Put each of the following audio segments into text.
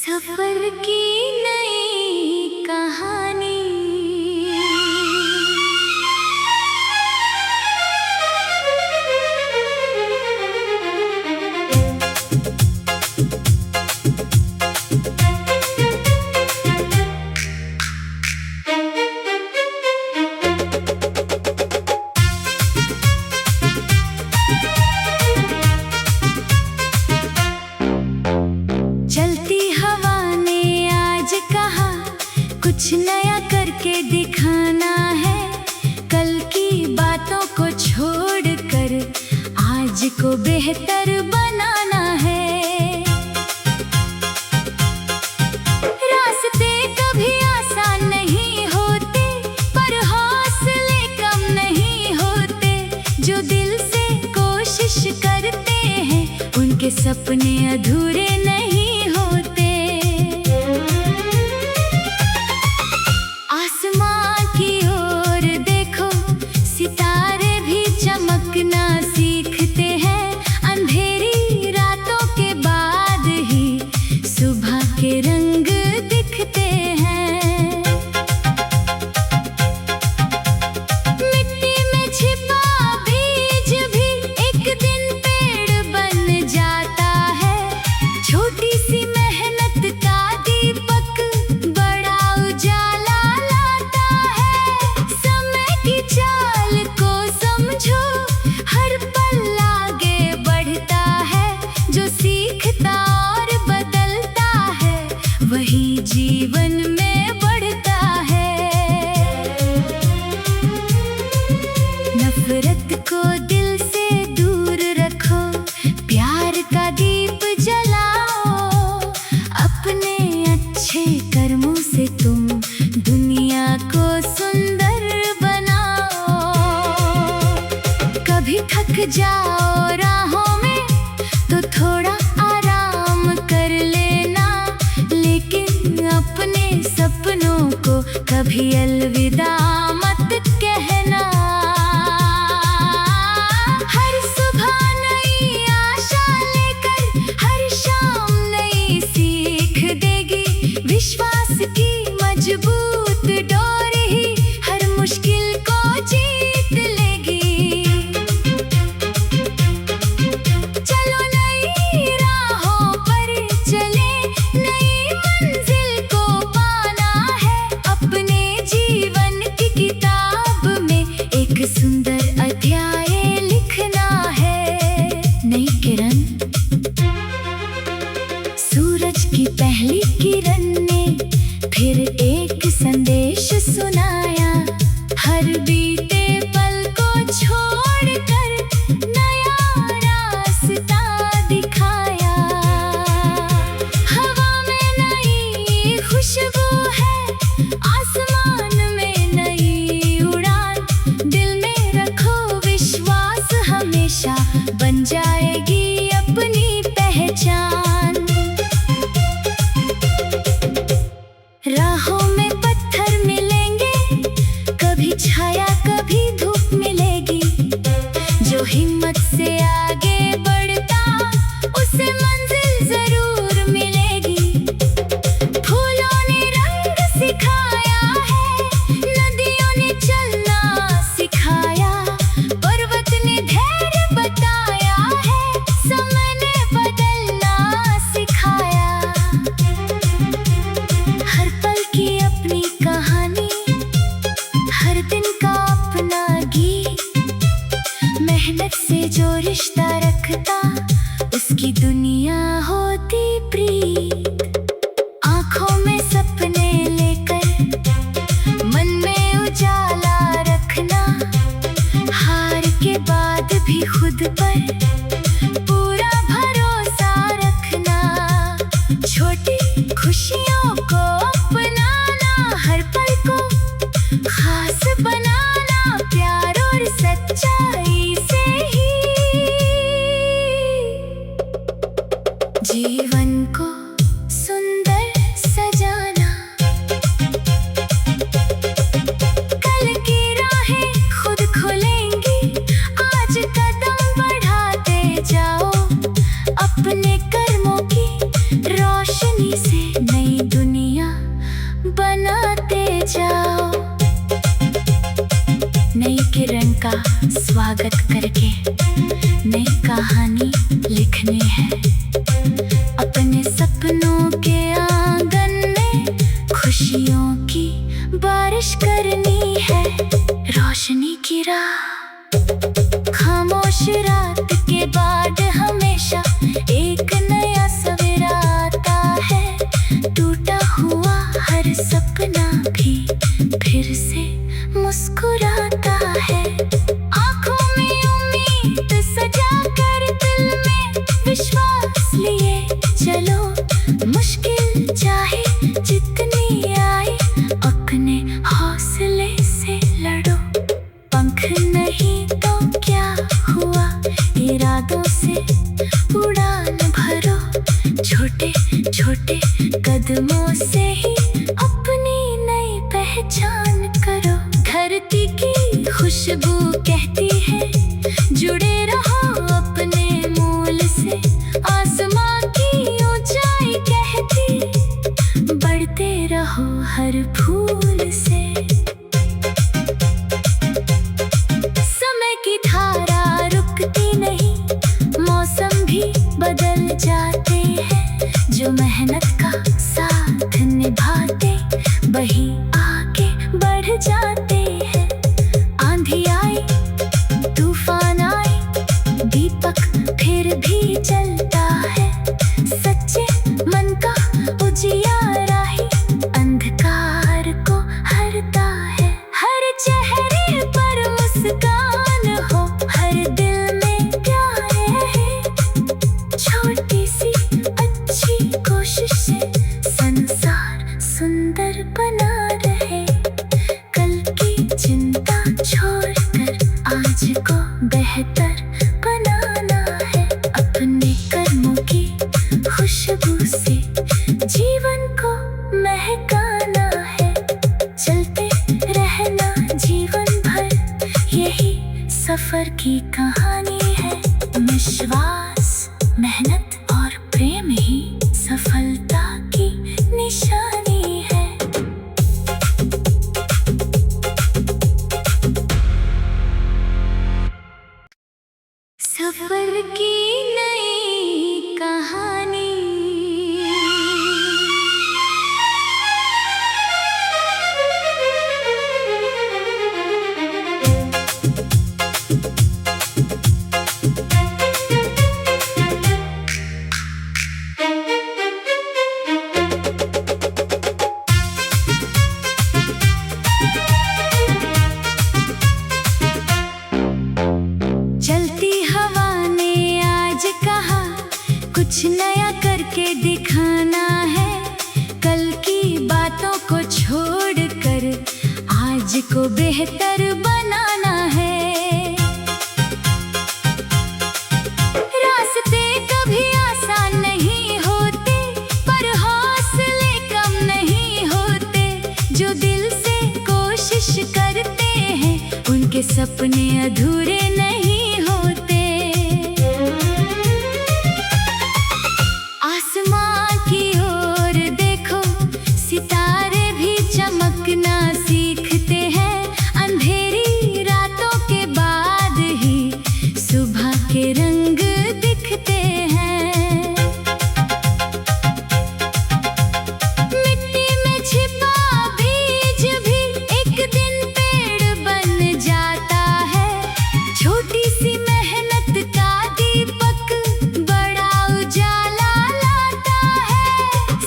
सफर की नई कहानी। चलती हवा ने आज कहा कुछ नया करके दिखाना है, कल की बातों को छोड़कर आज को बेहतर बनाना है। रास्ते कभी आसान नहीं होते, पर हौसले कम नहीं होते। जो दिल से कोशिश करते हैं उनके सपने अधूरे नहीं होते। आसमां की ओर देखो, सितारे भी चमकना सीखते हैं। अंधेरी रातों के बाद ही सुबह के रंग दिखते हैं। मिट्टी में छिपा बीज भी एक दिन पेड़ बन जाता है। छोटी सी मेहनत का दीपक बड़ा उजाला लाता है। समय की चाल को समझो, हर पल आगे बढ़ता है। जो सीखता और बदलता है वही जीवन में बढ़ता है। नफरत को दिल से दूर रखो, प्यार का दीप जलाओ। अपने अच्छे कर्मों से तुम दुनिया को सुंदर बनाओ। कभी थक जाओ राहों में तो थोड़ा आराम कर लेना, लेकिन अपने सपनों को कभी अलविदा मत कहना। हर सुबह नई आशा लेकर हर शाम नई सीख देगी। विश्वास की मजबूत डोर ही हर मुश्किल को जीत लेगी। चलो नई राहों पर चले, नई मंजिल को पाना है। अपने जीवन की किताब में एक सुंदर अध्याय लिखना है। नई किरण। सूरज की पहली किरण ने फिर एक संदेश सुनाया। हर बीते पल को छोड़कर नया रास्ता दिखाया। हवा में नई खुशबू है, आसमान में नई उड़ान। दिल में रखो विश्वास, हमेशा बन जाएगी अपनी पहचान। राहों में पत्थर मिलेंगे, कभी छाया कभी धूप मिलेगी। जो हिम्मत से आगे बढ़ता उसे मंजिल जरूर मिलेगी। फूलों ने रंग सिखाया है, नदियों ने चलना सिखाया। पर्वत ने धैर्य बताया है, समय ने बदलना सिखाया। हर पल की अपनी कहानी, हर दिन का अपना गीत। मेहनत से जो रिश्ता रखता उसकी दुनिया होती प्रीत। आंखों में सपने लेकर मन में उजाला रखना। हार के बाद भी खुद पर पूरा भरोसा रखना। छोटी खुशियों को अपनाना, हर पल को खास बनाना। प्यार और सच्चाई से ही जीवन को सुंदर सजाना। कल की राहें खुद खुलेंगी, आज कदम बढ़ाते जाओ। अपने कर्मों की रोशनी से अपने सपनों के आंगन में खुशियों की बारिश करनी है। रोशनी की राह खामोश रात के बाद हमेशा एक नया सवेरा आता है। टूटा हुआ हर सपना भी फिर से मुस्कुराता है। आँखों में उम्मीद सजा कर दिल में विश्वास लिए चलो। मुश्किल चाहे जितनी आए अपने हौसले से लड़ो। पंख नहीं तो क्या हुआ, इरादों से उड़ान भरो। छोटे छोटे कदमों से ही अपनी नई पहचान करो। धरती की खुशबू कहती है जुड़े रहो अपने मूल से। आसमां की ऊंचाई कहती बढ़ते रहो हर फूल से। समय की धारा रुकती नहीं, मौसम भी बदल जाते हैं। जो मेहनत का साथ निभाते वही आगे बढ़ जाते हैं। आंधी आए तूफान आए दीपक फिर भी जलता है। सच्चे मन का उजियारा ही अंधकार को हरता है। हर चेहरे पर मुस्कान हो, हर दिल में प्यार है। छोटी सी अच्छी कोशिश से संसार सुंदर बना रहे। कल की चिंता छोड़कर आज को बेहतर बनाना है। अपने कर्मों की खुशबू से जीवन को महकाना है। चलते रहना जीवन भर यही सफर की कहानी है। विश्वास, मेहनत और प्रेम ही सफलता की निशानी है। सफर की नई कहानी। चलती हवा ने आज कहा कुछ नया करके दिखाना है। कल की बातों को छोड़कर आज को बेहतर बनाना है। रास्ते कभी आसान नहीं होते पर हौसले कम नहीं होते। जो दिल से कोशिश करते हैं उनके सपने अधूरे नहीं होते। आसमां की ओर देखो, सितारे भी चमकना सीखते हैं। अंधेरी रातों के बाद ही सुबह के रंग दिखते हैं। मिट्टी में छिपा बीज भी एक दिन पेड़ बन जाता है। छोटी सी मेहनत का दीपक बड़ा उजाला लाता है।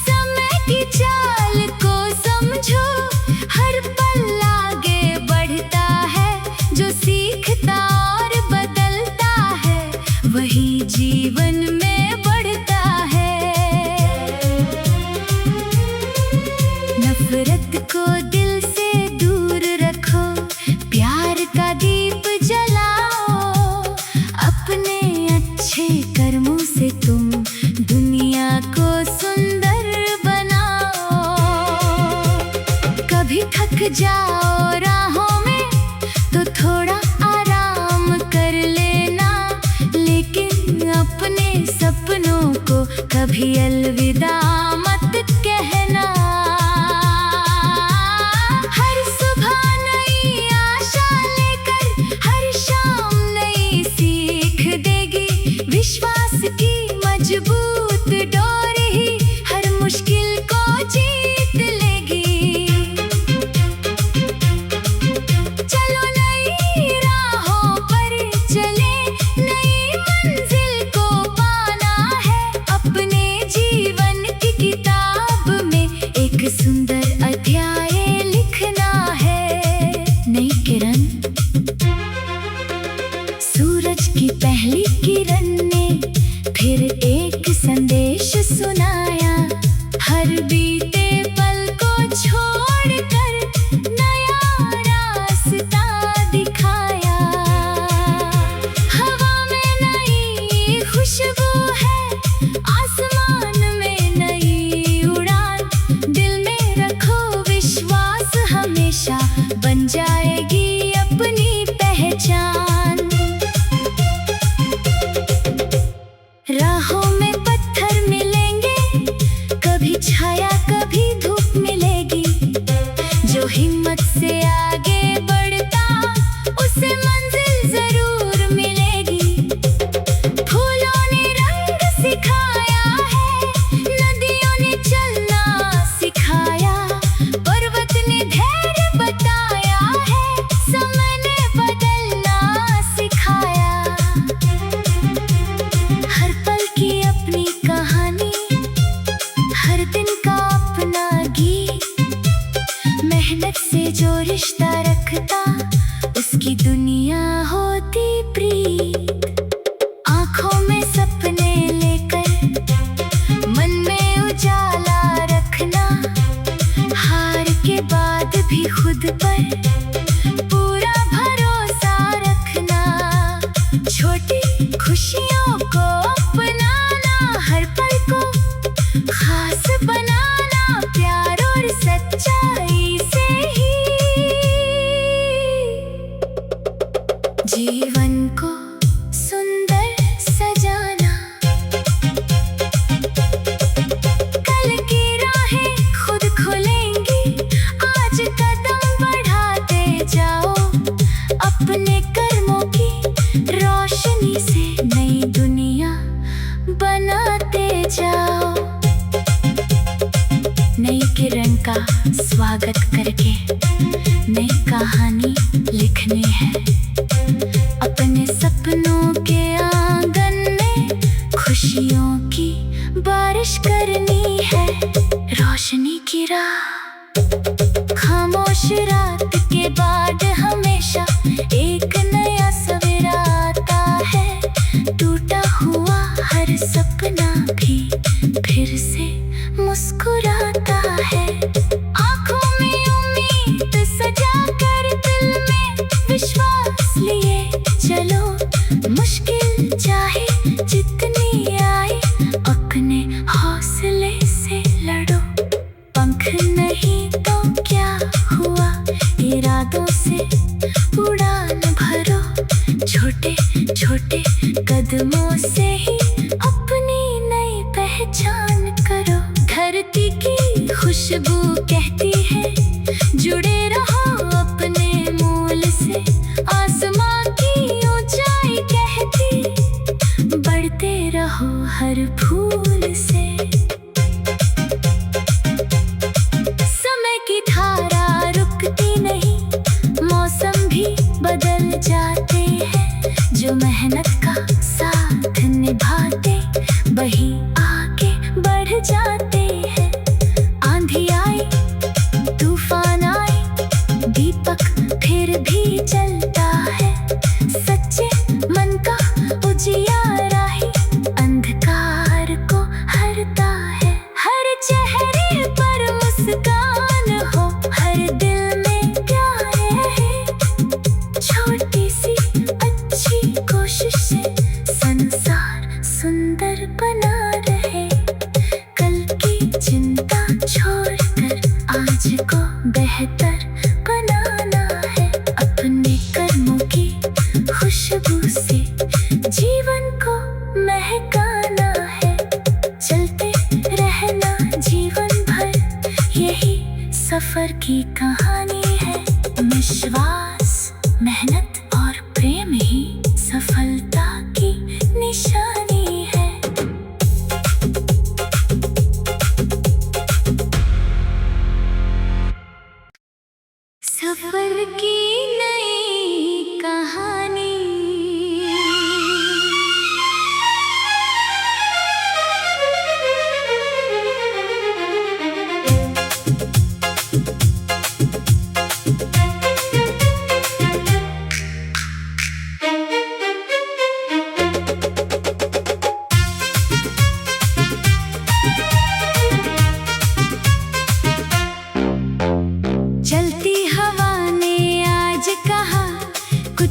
समय की चाल को समझो, हर पल आगे बढ़ता है। जो सीखता और बदलता है वही जीवन में बढ़ता है। नफरत को दिल से दूर रखो, प्यार का दीप जलाओ। अपने अच्छे कर्मों से तुम दुनिया को सुंदर बनाओ। कभी थक जाओ राहों में तो थोड़ा आराम कर लेना। लेकिन अपने सपनों को कभी अलविदा मत कहना। हर सुबह नई आशा लेकर हर शाम नई सीख देगी। विश्वास की मजबूत डोरी मुश्किल को जीत लेगी। चलो नई राहों पर चले, नई मंजिल को पाना है। अपने जीवन की किताब में एक सुंदर अध्याय लिखना है। नई किरण। सूरज की पहली किरण ने फिर एक संदेश सुनाया। हर बीते पल को छोड़कर नया रास्ता दिखाया। हवा में नई खुशबू है, आसमान में नई उड़ान। दिल में रखो विश्वास, हमेशा बन जाएगी अपनी पहचान। राहों में पत्थर मिलेंगे, कभी छाया कभी धूप मिलेगी। जो हिम्मत से आगे बढ़ता उसे मंजिल जरूर मिलेगी। फूलों ने रंग सिखाया है, नदियों ने चलना सिखाया। पर्वत ने धैर्य बताया है, समय ने बदलना सिखाया। हर पल की अपनी कहानी, हर दिन का अपना गीत। मेहनत से जो रिश्ता रखता उसकी दुनिया होती प्रीत। आंखों में सपने लेकर मन में उजाला रखना। हार के बाद भी खुद पर पूरा भरोसा रखना। छोटी खुशियों को अपनाना, हर पल को खास बनाना। प्यार और सच्चाई से ही जीवन को सुंदर सजाना। कल की राहें खुद खुलेंगी, आज कदम बढ़ाते जाओ। अपने कर्मों की रोशनी से नई दुनिया बनाते जाओ। नई किरण का स्वागत करके नई कहानी लिखनी है। अपने सपनों के आंगन में खुशियों की बारिश करनी है। रोशनी की राह, खामोश रात के बाद हमेशा एक नया सवेरा आता है। टूटा हुआ हर सपना भी फिर से मुस्कुराता है। आंखों में उम्मीद सजा कर दिल में विश्वास लिए चलो। मुश्किल चाहे जितनी आए, अपने हौसले से लड़ो। पंख नहीं तो क्या हुआ, इरादों से उड़ान भरो। छोटे छोटे कदमों से ही अपनी नई पहचान करो। धरती की खुशबू कहती है जुड़े रहो अपने मूल से। आसमां की ऊंचाई कहती बढ़ते रहो हर फूल से। समय की धारा रुकती नहीं, मौसम भी बदल जाते हैं। जो मेहनत का साथ निभाते वही आगे बढ़ जाते हैं। आंधी आई तूफान आए, दीपक फिर भी जलता है। सच्चे मन का उजियारा ही अंधकार को हरता है। हर चेहरे पर मुस्कान हो, हर दिल में प्यार है। छोटी सी अच्छी कोशिश से संसार सुंदर बना रहे। कल की चिंता छोड़कर आज को बेहतर बनाना है। अपने कर्मों की खुशबू से जीवन को महकाना है। चलते रहना जीवन भर, यही सफर की कहानी है। विश्वास, मेहनत और प्रेम ही सफलता की निशानी है।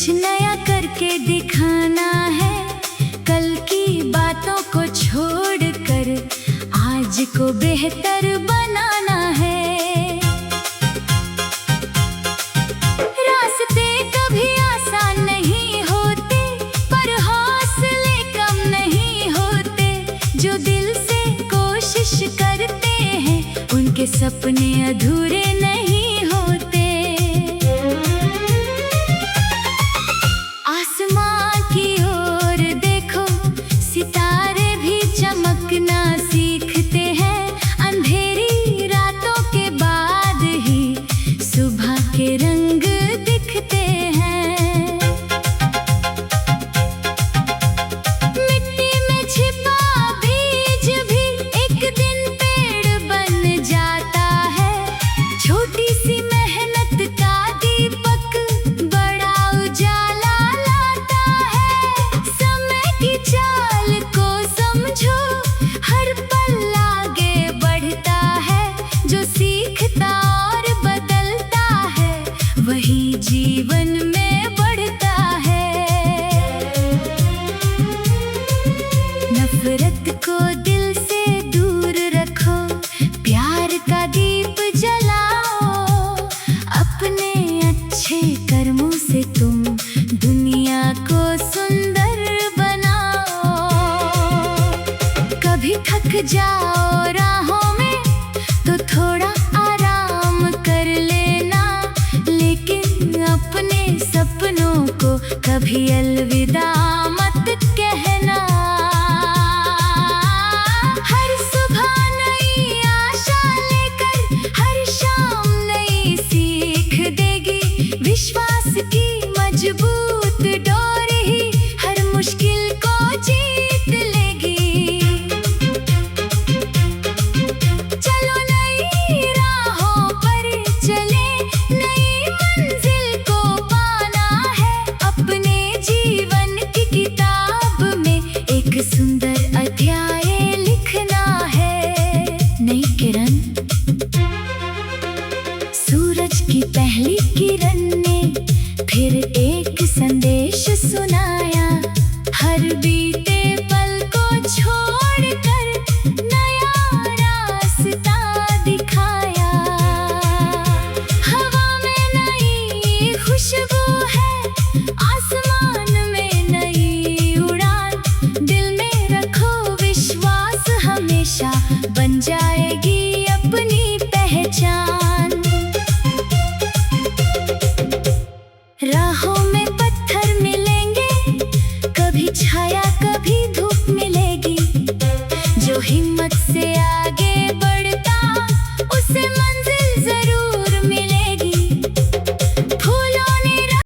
कुछ नया करके दिखाना है, कल की बातों को छोड़कर आज को बेहतर बनाना है। रास्ते कभी आसान नहीं होते, पर हौसले कम नहीं होते। जो दिल से कोशिश करते हैं उनके सपने अधूरे नहीं